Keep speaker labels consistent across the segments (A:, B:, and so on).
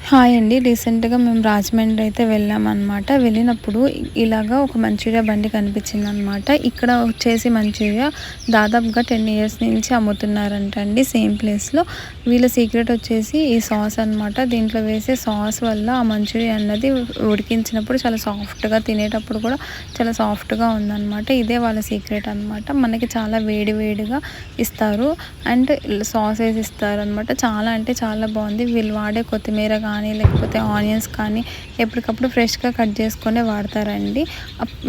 A: Hi అండి. రీసెంట్‌గా మేము రాజమండ్రి అయితే వెళ్ళామన్నమాట. వెళ్ళినప్పుడు ఇలాగా ఒక మంచూరియా బండి కనిపించిందనమాట. ఇక్కడ వచ్చేసి మంచూరియా దాదాపుగా 10 ఇయర్స్ నుంచి అమ్ముతున్నారంటండి సేమ్ ప్లేస్‌లో. వీళ్ళ సీక్రెట్ వచ్చేసి ఈ సాస్ అనమాట. దీంట్లో వేసే సాస్ వల్ల ఆ మంచూరియా అన్నది ఉడికించినప్పుడు చాలా సాఫ్ట్‌గా, తినేటప్పుడు కూడా చాలా సాఫ్ట్‌గా ఉందన్నమాట. ఇదే వాళ్ళ సీక్రెట్ అనమాట. మనకి చాలా వేడి వేడిగా ఇస్తారు అండ్ సాస్ వేసి ఇస్తారనమాట. చాలా అంటే చాలా బాగుంది. వీళ్ళు వాడే కొత్తిమీర కానీ లేకపోతే ఆనియన్స్ కానీ ఎప్పటికప్పుడు ఫ్రెష్గా కట్ చేసుకొని వాడతారండి.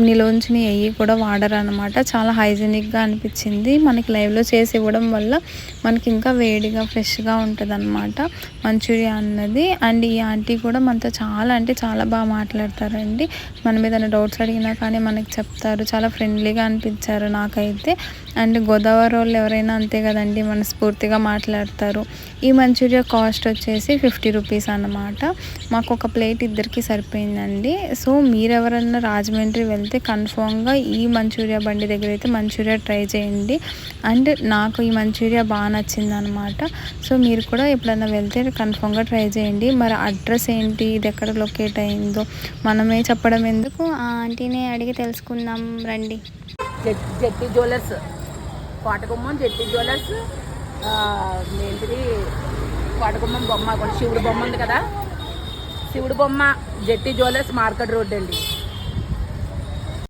A: నిలోంచిని నెయ్యి కూడా వాడరనమాట. చాలా హైజీనిక్గా అనిపించింది. మనకి లైవ్లో చేసి ఇవ్వడం వల్ల మనకి ఇంకా వేడిగా ఫ్రెష్గా ఉంటుంది అనమాట మంచూరియా అన్నది. అండ్ ఈ ఆంటీ కూడా మనతో చాలా అంటే చాలా బాగా మాట్లాడతారండి. మనం ఏదైనా డౌట్స్ అడిగినా కానీ మనకి చెప్తారు. చాలా ఫ్రెండ్లీగా అనిపించారు నాకైతే. అండ్ గోదావరి వాళ్ళు ఎవరైనా అంతే కదండి, మనస్ఫూర్తిగా మాట్లాడతారు. ఈ మంచూరియా కాస్ట్ వచ్చేసి 50 రూపీస్ అన్నమాట. మాకు ఒక ప్లేట్ ఇద్దరికి సరిపోయిందండి. సో మీరు ఎవరన్నా రాజమండ్రి వెళ్తే కన్ఫామ్గా ఈ మంచూరియా బండి దగ్గర అయితే మంచూరియా ట్రై చేయండి. అండ్ నాకు ఈ మంచూరియా బాగా నచ్చిందనమాట. సో మీరు కూడా ఎప్పుడైనా వెళ్తే కన్ఫామ్గా ట్రై చేయండి. మరి అడ్రస్ ఏంటి, ఇది ఎక్కడ లొకేట్ అయిందో మనమే చెప్పడం ఎందుకు, ఆ ఆంటీనే అడిగి తెలుసుకుందాం రండి.
B: జెట్టి జ్యువెలర్స్, కోటగుమ్మం జెట్టి జ్యువెలర్స్. ఏంటిది కోటగుమ్మం బొమ్మ, శివుడు బొమ్మ ఉంది కదా, శివుడు బొమ్మ, జెట్టి జ్యువెలర్స్, మార్కెట్ రోడ్ అండి.